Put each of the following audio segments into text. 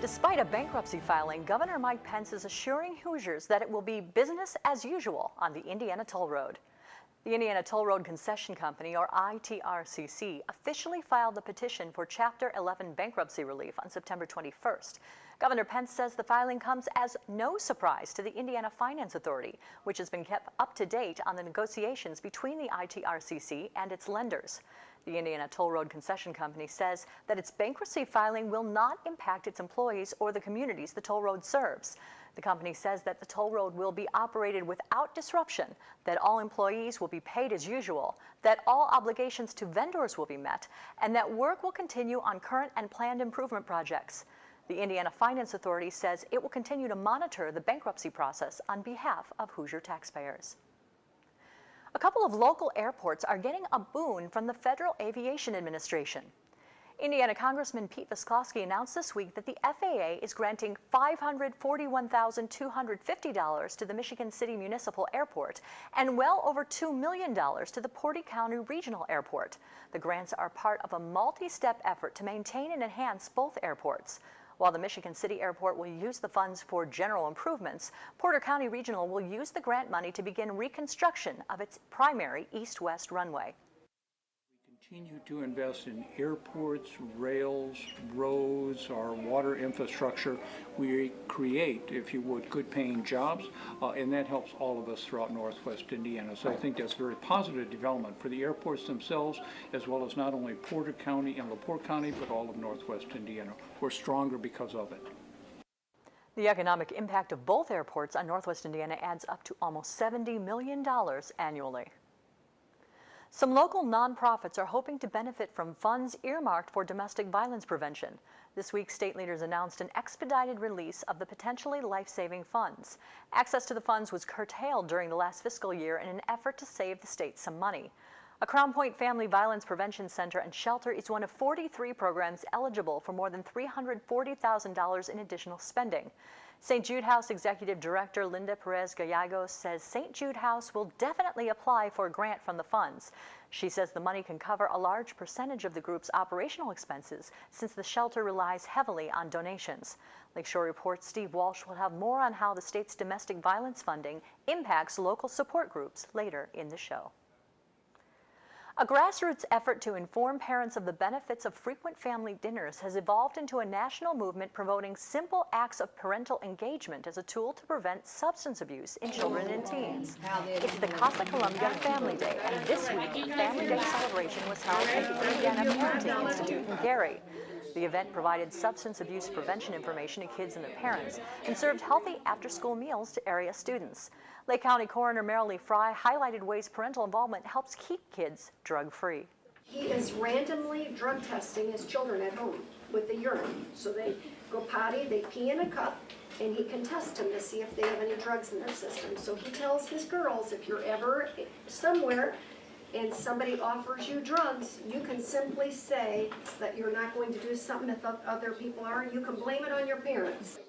Despite a bankruptcy filing, Governor Mike Pence is assuring Hoosiers that it will be business as usual on the Indiana Toll Road. The Indiana Toll Road Concession Company, or ITRCC, officially filed the petition for Chapter 11 bankruptcy relief on September 21st. Governor Pence says the filing comes as no surprise to the Indiana Finance Authority, which has been kept up to date on the negotiations between the ITRCC and its lenders. The Indiana Toll Road Concession Company says that its bankruptcy filing will not impact its employees or the communities the toll road serves. The company says that the toll road will be operated without disruption, that all employees will be paid as usual, that all obligations to vendors will be met, and that work will continue on current and planned improvement projects. The Indiana Finance Authority says it will continue to monitor the bankruptcy process on behalf of Hoosier taxpayers. A couple of local airports are getting a boon from the Federal Aviation Administration. Indiana Congressman Pete Visclosky announced this week that the FAA is granting $541,250 to the Michigan City Municipal Airport and well over $2 million to the Porty County Regional Airport. The grants are part of a multi-step effort to maintain and enhance both airports. While the Michigan City Airport will use the funds for general improvements, Porter County Regional will use the grant money to begin reconstruction of its primary east-west runway. We continue to invest in airports, rails, roads, our water infrastructure. We create, if you would, good-paying jobs, and that helps all of us throughout Northwest Indiana. So I think that's a very positive development for the airports themselves, as well as not only Porter County and LaPorte County, but all of Northwest Indiana. We're stronger because of it. The economic impact of both airports on Northwest Indiana adds up to almost $70 million annually. Some local nonprofits are hoping to benefit from funds earmarked for domestic violence prevention. This week, state leaders announced an expedited release of the potentially life-saving funds. Access to the funds was curtailed during the last fiscal year in an effort to save the state some money. A Crown Point Family Violence Prevention Center and Shelter is one of 43 programs eligible for more than $340,000 in additional spending. St. Jude House Executive Director Linda Perez Gallegos says St. Jude House will definitely apply for a grant from the funds. She says the money can cover a large percentage of the group's operational expenses since the shelter relies heavily on donations. Lakeshore Report's Steve Walsh will have more on how the state's domestic violence funding impacts local support groups later in the show. A grassroots effort to inform parents of the benefits of frequent family dinners has evolved into a national movement promoting simple acts of parental engagement as a tool to prevent substance abuse in children and teens. It's the Casa Columbia Family Day, and this week, a Family Day celebration was held at the Indiana Parenting Institute in Gary. The event provided substance abuse prevention information to kids and their parents and served healthy after-school meals to area students. Lake County Coroner Marilee Fry highlighted ways parental involvement helps keep kids drug-free. He is randomly drug testing his children at home with the urine. So they go potty, they pee in a cup, and he can test them to see if they have any drugs in their system. So he tells his girls, if you're ever somewhere and somebody offers you drugs, you can simply say that you're not going to do something if other people are. You can blame it on your parents.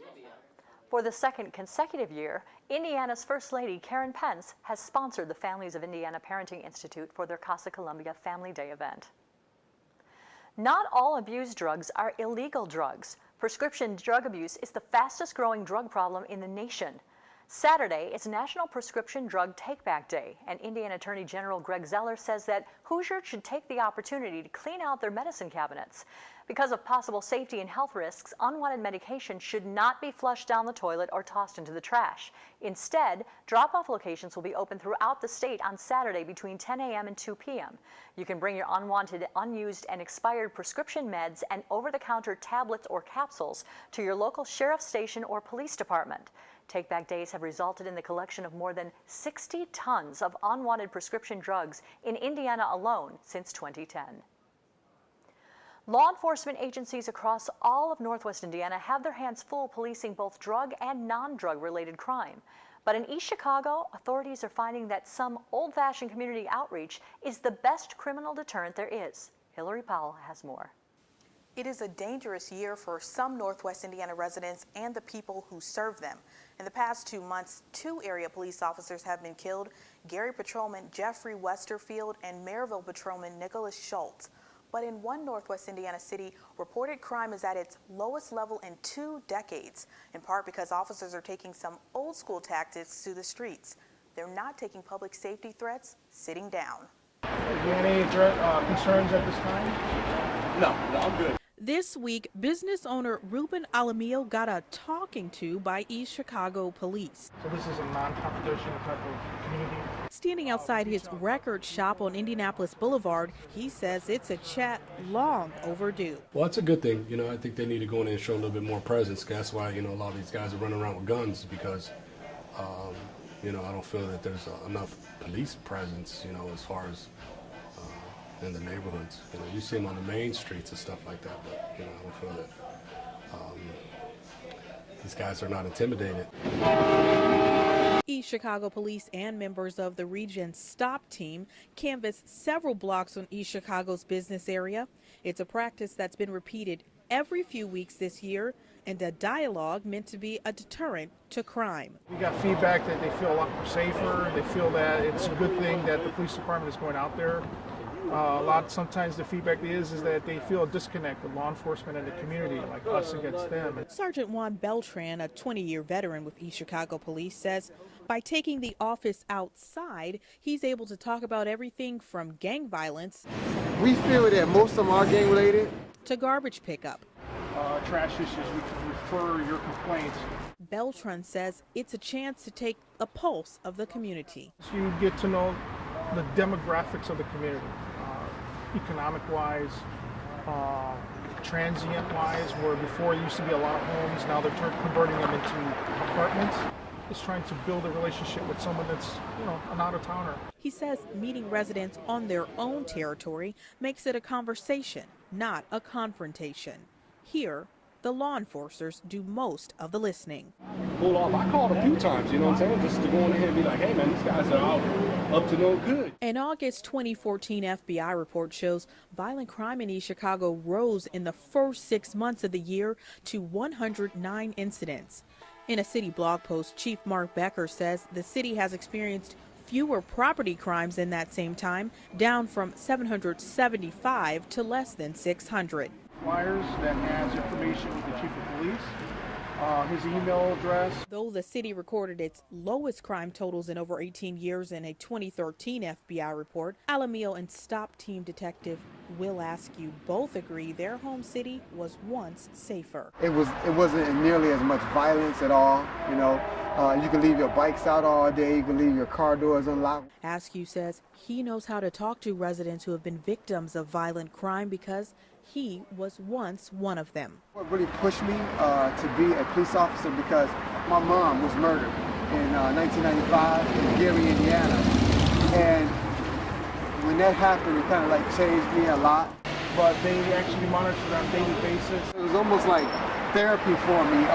For the second consecutive year, Indiana's First Lady, Karen Pence, has sponsored the Families of Indiana Parenting Institute for their Casa Columbia Family Day event. Not all abused drugs are illegal drugs. Prescription drug abuse is the fastest growing drug problem in the nation. Saturday is National Prescription Drug Take-Back Day, and Indiana Attorney General Greg Zeller says that Hoosiers should take the opportunity to clean out their medicine cabinets. Because of possible safety and health risks, unwanted medication should not be flushed down the toilet or tossed into the trash. Instead, drop-off locations will be open throughout the state on Saturday between 10 a.m. and 2 p.m. You can bring your unwanted, unused, and expired prescription meds and over-the-counter tablets or capsules to your local sheriff's station or police department. Take-back days have resulted in the collection of more than 60 tons of unwanted prescription drugs in Indiana alone since 2010. Law enforcement agencies across all of Northwest Indiana have their hands full policing both drug and non-drug related crime. But in East Chicago, authorities are finding that some old-fashioned community outreach is the best criminal deterrent there is. Hillary Powell has more. It is a dangerous year for some Northwest Indiana residents and the people who serve them. In the past 2 months, 2 area police officers have been killed, Gary Patrolman Jeffrey Westerfield and Maryville Patrolman Nicholas Schultz. But in one Northwest Indiana city, reported crime is at its lowest level in 2 decades, in part because officers are taking some old school tactics to the streets. They're not taking public safety threats sitting down. Do you have any concerns at this time? No, I'm good. This week, business owner Ruben Alamillo got a talking to by East Chicago police. So this is a non-confrontational type of community? Standing outside his record shop on Indianapolis Boulevard, he says it's a chat long overdue. Well, it's a good thing. I think they need to go in there and show a little bit more presence. That's why, a lot of these guys are running around with guns because, I don't feel that there's enough police presence, as far as in the neighborhoods. You see them on the main streets and stuff like that, but, I don't feel that these guys are not intimidated. East Chicago police and members of the region's STOP team canvassed several blocks on East Chicago's business area. It's a practice that's been repeated every few weeks this year and a dialogue meant to be a deterrent to crime. We got feedback that they feel a lot more safer. They feel that it's a good thing that the police department is going out there. Sometimes the feedback is that they feel a disconnect with law enforcement and the community, like us against them. Sergeant Juan Beltran, a 20-year veteran with East Chicago Police, says by taking the office outside, he's able to talk about everything from gang violence. We feel that most of them are gang related. To garbage pickup. Trash issues, we can refer your complaints. Beltran says it's a chance to take a pulse of the community. So you get to know the demographics of the community. Economic-wise, transient-wise, where before it used to be a lot of homes, now they're converting them into apartments. Just trying to build a relationship with someone that's, an out-of-towner. He says meeting residents on their own territory makes it a conversation, not a confrontation. Here, the law enforcers do most of the listening. Pull off. I called a few times, you know what I'm saying? Just to go in here and be like, hey man, these guys are out up to no good. An August 2014 FBI report shows violent crime in East Chicago rose in the first 6 months of the year to 109 incidents. In a city blog post, Chief Mark Becker says the city has experienced fewer property crimes in that same time, down from 775 to less than 600. Flyers that has information with the chief of police, his email address. Though the city recorded its lowest crime totals in over 18 years in a 2013 FBI report, Alamillo and STOP team detective Will Askew both agree their home city was once safer. It wasn't nearly as much violence at all. You can leave your bikes out all day. You can leave your car doors unlocked. Askew says he knows how to talk to residents who have been victims of violent crime because he was once one of them. What really pushed me to be a police officer because my mom was murdered in 1995 in Gary, Indiana. And when that happened, it kind of changed me a lot. But they actually monitor on a daily basis. It was almost like therapy for me,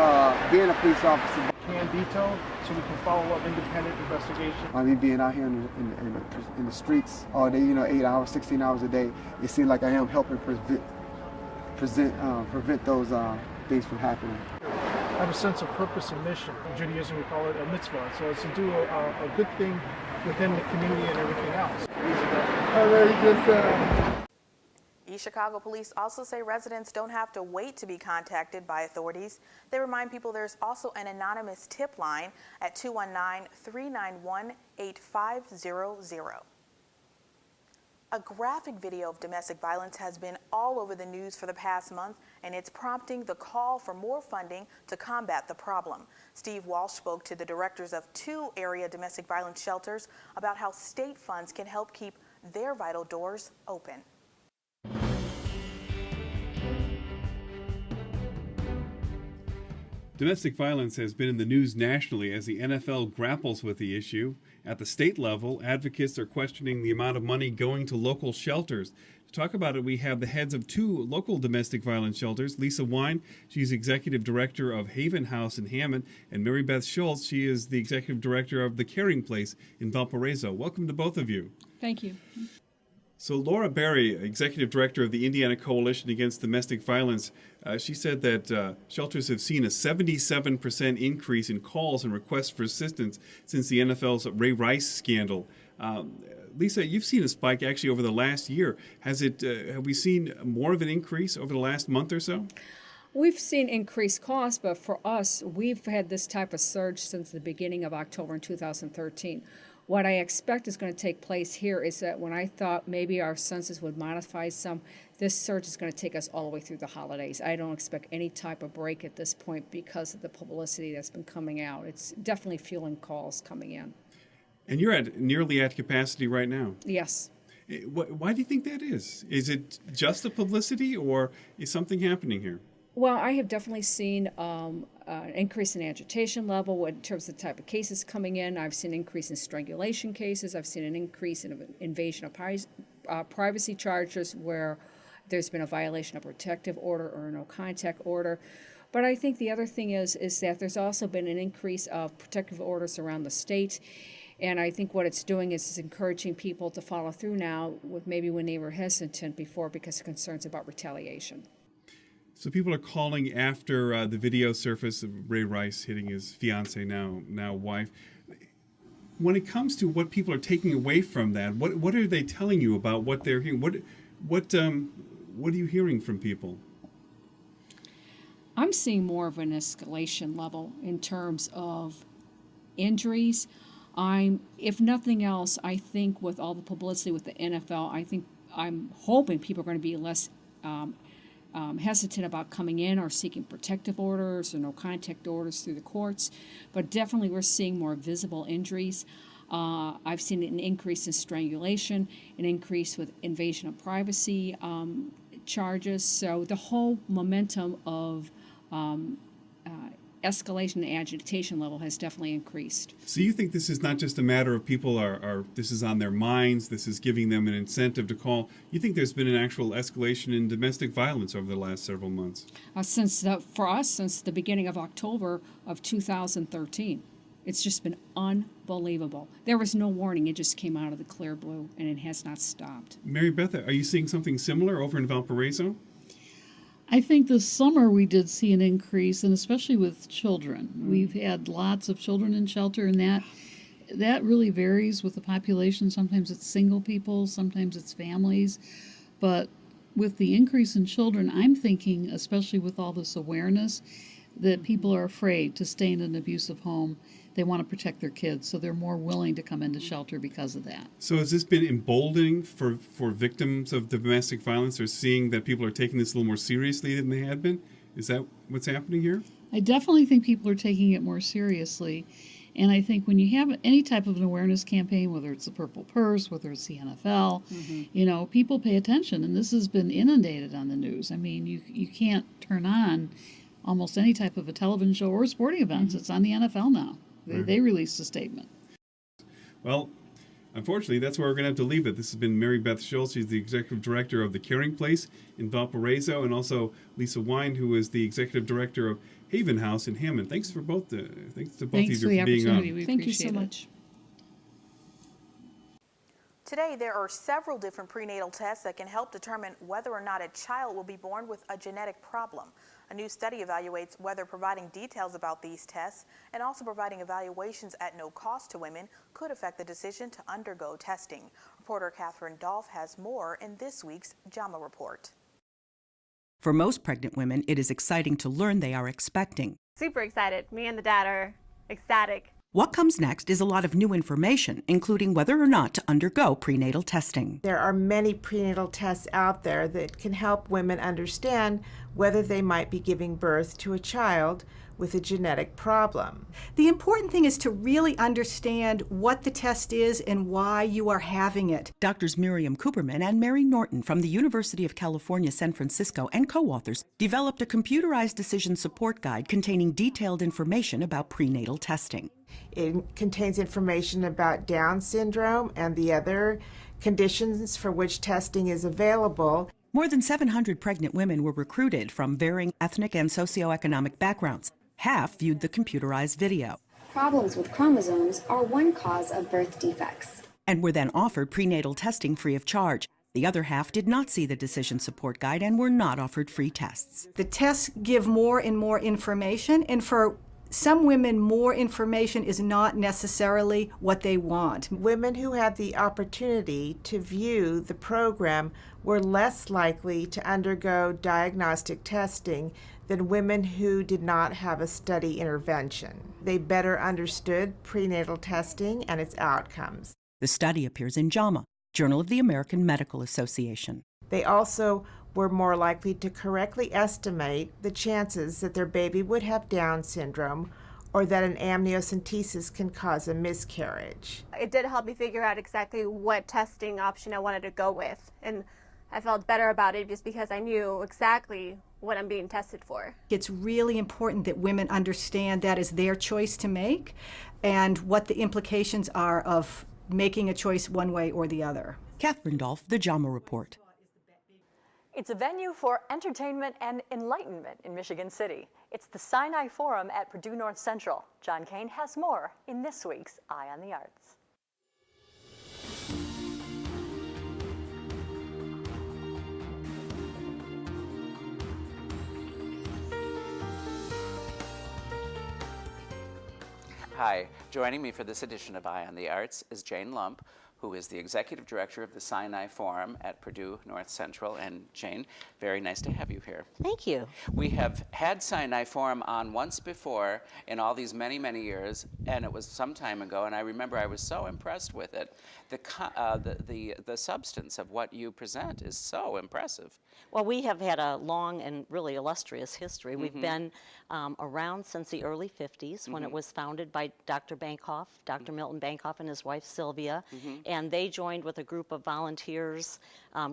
being a police officer. Can detail so we can follow up independent investigation. Me being out here in the streets all day, 8 hours, 16 hours a day, it seems like I am helping prevent those things from happening. I have a sense of purpose and mission. In Judaism, we call it a mitzvah. So it's to do a good thing within the community and everything else. East Chicago police also say residents don't have to wait to be contacted by authorities. They remind people there's also an anonymous tip line at 219-391-8500. A graphic video of domestic violence has been all over the news for the past month, and it's prompting the call for more funding to combat the problem. Steve Walsh spoke to the directors of 2 area domestic violence shelters about how state funds can help keep their vital doors open. Domestic violence has been in the news nationally as the NFL grapples with the issue. At the state level, advocates are questioning the amount of money going to local shelters. To talk about it, we have the heads of 2 local domestic violence shelters. Lisa Wine, she's executive director of Haven House in Hammond, and Mary Beth Schultz, she is the executive director of the Caring Place in Valparaiso. Welcome to both of you. Thank you. So Laura Berry, executive director of the Indiana Coalition Against Domestic Violence, she said that shelters have seen a 77% increase in calls and requests for assistance since the NFL's Ray Rice scandal. Lisa, you've seen a spike actually over the last year. Have we seen more of an increase over the last month or so? We've seen increased costs, but for us, we've had this type of surge since the beginning of October in 2013. What I expect is going to take place here is that when I thought maybe our census would modify some, this surge is going to take us all the way through the holidays. I don't expect any type of break at this point because of the publicity that's been coming out. It's definitely fueling calls coming in. And you're nearly at capacity right now. Yes. Why do you think that is? Is it just the publicity, or is something happening here? Well, I have definitely seen an increase in agitation level in terms of the type of cases coming in. I've seen an increase in strangulation cases. I've seen an increase in invasion of privacy charges where there's been a violation of protective order or a no contact order. But I think the other thing is that there's also been an increase of protective orders around the state. And I think what it's doing is it's encouraging people to follow through now with maybe when they were hesitant before because of concerns about retaliation. So people are calling after the video surfaced of Ray Rice hitting his fiancée, now wife. When it comes to what people are taking away from that, what are they telling you about what they're hearing? What are you hearing from people? I'm seeing more of an escalation level in terms of injuries. If nothing else, I think with all the publicity with the NFL, I'm hoping people are going to be less hesitant about coming in or seeking protective orders or no contact orders through the courts. But definitely we're seeing more visible injuries. I've seen an increase in strangulation, an increase with invasion of privacy charges. So the whole momentum of escalation and agitation level has definitely increased. So you think this is not just a matter of people this is on their minds, this is giving them an incentive to call. You think there's been an actual escalation in domestic violence over the last several months? For us, since the beginning of October of 2013. It's just been unbelievable. There was no warning. It just came out of the clear blue, and it has not stopped. Mary Beth, are you seeing something similar over in Valparaiso? I think this summer we did see an increase, and especially with children. We've had lots of children in shelter, and that really varies with the population. Sometimes it's single people, sometimes it's families. But with the increase in children, I'm thinking, especially with all this awareness, that people are afraid to stay in an abusive home. They want to protect their kids, so they're more willing to come into shelter because of that. So has this been emboldening for victims of domestic violence, or seeing that people are taking this a little more seriously than they had been? Is that what's happening here? I definitely think people are taking it more seriously. And I think when you have any type of an awareness campaign, whether it's the Purple Purse, whether it's the NFL, people pay attention. And this has been inundated on the news. I mean, you can't turn on almost any type of a television show or sporting events. It's on the NFL now. They released a statement. Well, unfortunately, that's where we're going to have to leave it. This has been Mary Beth Schultz. She's the executive director of the Caring Place in Valparaiso, and also Lisa Wine, who is the executive director of Haven House in Hammond. Thanks to both of you for being on. Thank you so much. Today, there are several different prenatal tests that can help determine whether or not a child will be born with a genetic problem. A new study evaluates whether providing details about these tests and also providing evaluations at no cost to women could affect the decision to undergo testing. Reporter Catherine Dolph has more in this week's JAMA Report. For most pregnant women, it is exciting to learn they are expecting. Super excited. Me and the dad are ecstatic. What comes next is a lot of new information, including whether or not to undergo prenatal testing. There are many prenatal tests out there that can help women understand whether they might be giving birth to a child with a genetic problem. The important thing is to really understand what the test is and why you are having it. Doctors Miriam Cooperman and Mary Norton from the University of California, San Francisco, and co-authors developed a computerized decision support guide containing detailed information about prenatal testing. It contains information about Down syndrome and the other conditions for which testing is available. More than 700 pregnant women were recruited from varying ethnic and socioeconomic backgrounds. Half viewed the computerized video. Problems with chromosomes are one cause of birth defects. And were then offered prenatal testing free of charge. The other half did not see the decision support guide and were not offered free tests. The tests give more and more information, and for some women, more information is not necessarily what they want. Women who had the opportunity to view the program were less likely to undergo diagnostic testing than women who did not have a study intervention. They better understood prenatal testing and its outcomes. The study appears in JAMA, Journal of the American Medical Association. They also were more likely to correctly estimate the chances that their baby would have Down syndrome or that an amniocentesis can cause a miscarriage. It did help me figure out exactly what testing option I wanted to go with, and I felt better about it just because I knew exactly what I'm being tested for. It's really important that women understand that is their choice to make and what the implications are of making a choice one way or the other. Catherine Dolph, The JAMA Report. It's a venue for entertainment and enlightenment in Michigan City. It's the Sinai Forum at Purdue North Central. John Kane has more in this week's Eye on the Arts. Hi, joining me for this edition of Eye on the Arts is Jane Lump, who is the Executive Director of the Sinai Forum at Purdue North Central. And Jane, very nice to have you here. Thank you. We have had Sinai Forum on once before in all these many, many years, and it was some time ago, and I remember I was so impressed with it. The substance of what you present is so impressive. Well, we have had a long and really illustrious history. We've been around since the early 50s when it was founded by Dr. Bancroft, Dr. Milton Bancroft and his wife Sylvia, and they joined with a group of volunteers,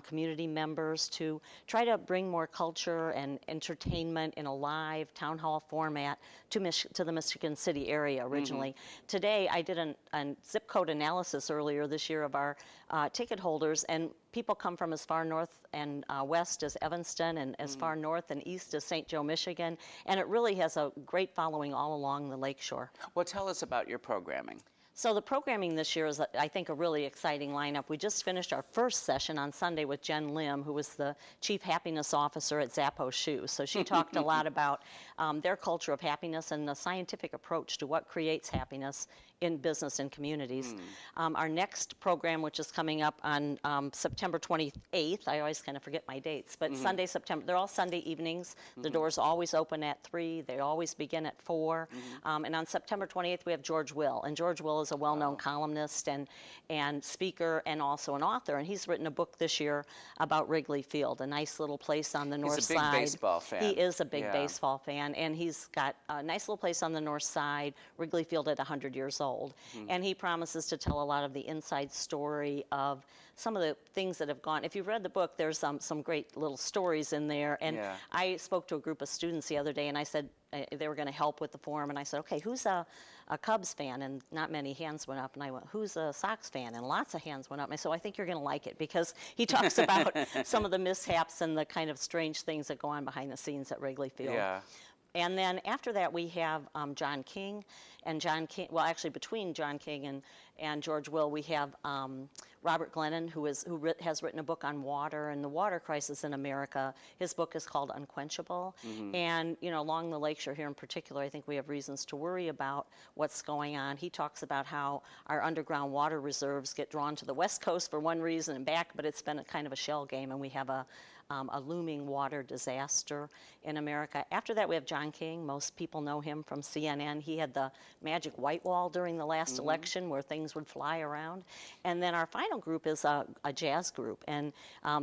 community members to try to bring more culture and entertainment in a live town hall format to the Michigan City area originally. Today, I did a zip code analysis earlier this year of our ticket holders, and people come from as far north and west as Evanston and as far north and east as St. Joe, Michigan, and it really has a great following all along the Lakeshore. Well, tell us about your programming. So the programming this year is, I think, a really exciting lineup. We just finished our first session on Sunday with Jen Lim, who was the Chief Happiness Officer at Zappos Shoes. So she talked a lot about their culture of happiness and the scientific approach to what creates happiness in business and communities. Our next program, which is coming up on September 28th, I always kind of forget my dates, but Sunday, September, they're all Sunday evenings. The doors always open at 3. They always begin at 4. And on September 28th, we have George Will. And George Will is a well-known columnist and speaker and also an author. And he's written a book this year about Wrigley Field, a nice little place on the north side. He's a big baseball fan. He is a big baseball fan. And he's got a nice little place on the north side, Wrigley Field at 100 years old. And he promises to tell a lot of the inside story of some of the things that have gone. If you've read the book, there's some great little stories in there. And I spoke to a group of students the other day, and I said they were going to help with the forum. And I said, okay, who's a Cubs fan? And not many hands went up. And I went, who's a Sox fan? And lots of hands went up. And I said, I think you're going to like it because he talks about some of the mishaps and the kind of strange things that go on behind the scenes at Wrigley Field. Yeah. And then after that, we have John King, and John King, well, actually between John King and George Will, we have Robert Glennon, who has written a book on water and the water crisis in America. His book is called Unquenchable. And, you know, along the Lakeshore here in particular, I think we have reasons to worry about what's going on. He talks about how our underground water reserves get drawn to the West Coast for one reason and back, but it's been a kind of a shell game, and we have a looming water disaster in America. After that, we have John King. Most people know him from CNN. He had the magic white wall during the last election where things would fly around. And then our final group is a jazz group. And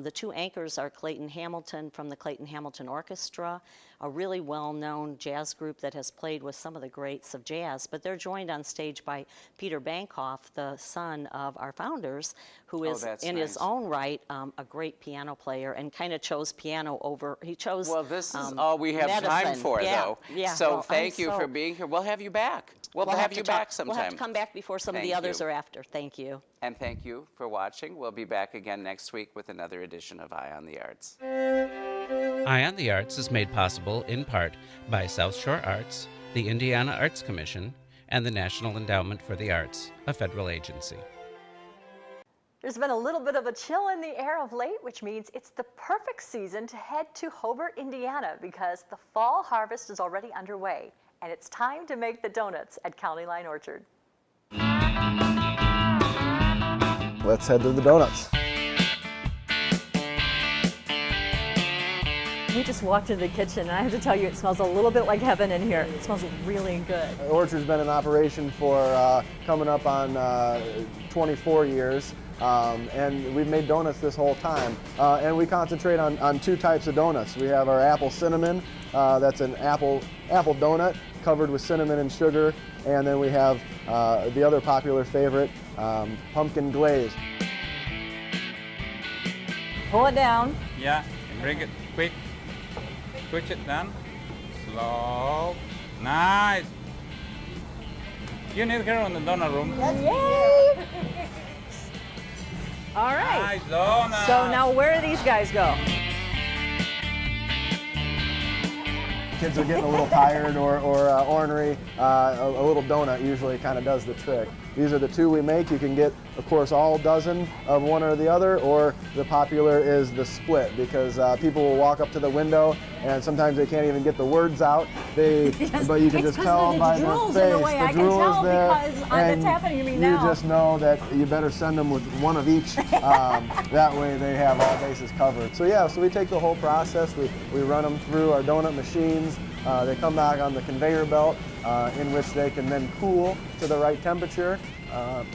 the two anchors are Clayton Hamilton from the Clayton Hamilton Orchestra, a really well-known jazz group that has played with some of the greats of jazz. But they're joined on stage by Peter Bancroft, the son of our founders, who is in his own right a great piano player and kind of chose piano over, he chose Well, this is all we have time for, though. Yeah. So well, thank you for being here. We'll have you back. We'll have you back sometime. We'll have to come back before some of the others are after. Thank you. And thank you for watching. We'll be back again next week with another edition of Eye on the Arts. Eye on the Arts is made possible in part by South Shore Arts, the Indiana Arts Commission, and the National Endowment for the Arts, a federal agency. There's been a little bit of a chill in the air of late, which means it's the perfect season to head to Hobart, Indiana, because the fall harvest is already underway. And it's time to make the donuts at County Line Orchard. Let's head to the donuts. We just walked into the kitchen, and I have to tell you, it smells a little bit like heaven in here. It smells really good. The orchard's been in operation for coming up on 24 years, and we've made donuts this whole time. And we concentrate on two types of donuts. We have our apple cinnamon, that's an apple donut covered with cinnamon and sugar, and then we have the other popular favorite, pumpkin glaze. Pull it down. Yeah, bring it quick. Push it down. Slow. Nice. You need her on the donut room. Yay! All right. Nice donut. So now where do these guys go? Kids are getting a little tired or ornery, a little donut usually kind of does the trick. These are the two we make. You can get, of course, all dozen of one or the other, or the popular is the split, because people will walk up to the window and sometimes they can't even get the words out. But you can just tell by their face, the drool is there, and it's happening to me you now. just know that you better send them with one of each. That way they have all bases covered. So yeah, so we take the whole process. We run them through our donut machines. They come back on the conveyor belt, in which they can then cool to the right temperature.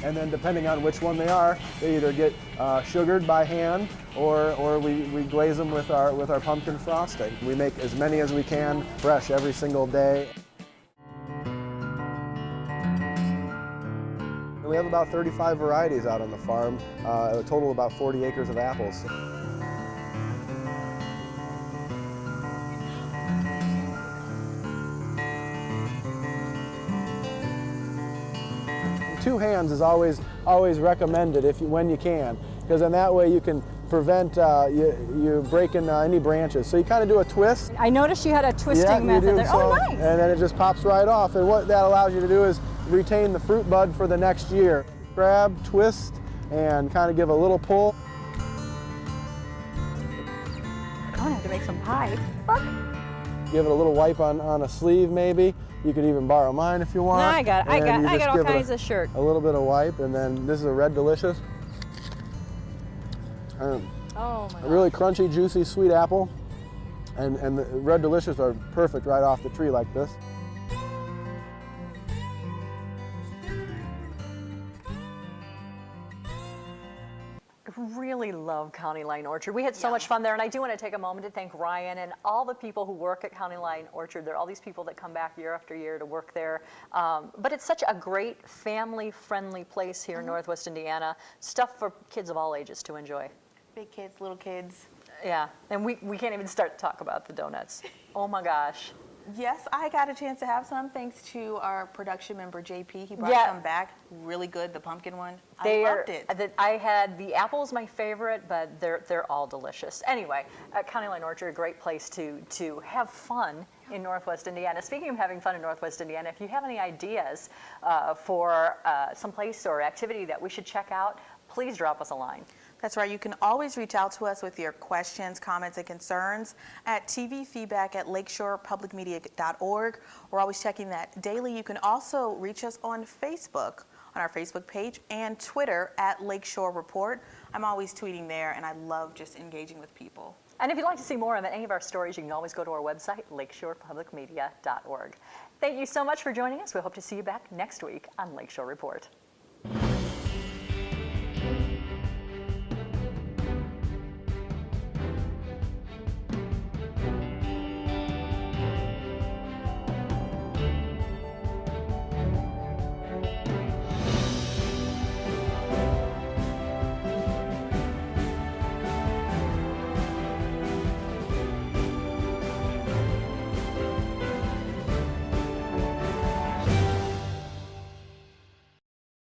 And then depending on which one they are, they either get sugared by hand or we glaze them with our pumpkin frosting. We make as many as we can fresh every single day. We have about 35 varieties out on the farm, a total of about 40 acres of apples. Two hands is always recommended when you can, because in that way you can prevent you breaking any branches. So you kind of do a twist. I noticed you had a twisting method there. So, oh, nice. And then it just pops right off. And what that allows you to do is retain the fruit bud for the next year. Grab, twist, and kind of give a little pull. I'm gonna have to make some pie. Look. Give it a little wipe on a sleeve maybe. You could even borrow mine if you want. No, I got all kinds of shirt. A little bit of wipe, and then this is a Red Delicious. Oh my really crunchy, juicy, sweet apple. And the Red Delicious are perfect right off the tree like this. I really love County Line Orchard. We had so much fun there, and I do want to take a moment to thank Ryan and all the people who work at County Line Orchard. There are all these people that come back year after year to work there. But it's such a great family-friendly place here in Northwest Indiana. Stuff for kids of all ages to enjoy. Big kids, little kids. Yeah, and we can't even start to talk about the donuts. Oh my gosh. Yes, I got a chance to have some thanks to our production member, JP. He brought some back. Really good, the pumpkin one. I loved it. I had the apple is my favorite, but they're all delicious. Anyway, County Line Orchard, a great place to have fun in Northwest Indiana. Speaking of having fun in Northwest Indiana, if you have any ideas for some place or activity that we should check out, please drop us a line. That's right. You can always reach out to us with your questions, comments, and concerns at tvfeedback@lakeshorepublicmedia.org. We're always checking that daily. You can also reach us on Facebook, on our Facebook page, and Twitter at Lakeshore Report. I'm always tweeting there, and I love just engaging with people. And if you'd like to see more of any of our stories, you can always go to our website, lakeshorepublicmedia.org. Thank you so much for joining us. We hope to see you back next week on Lakeshore Report.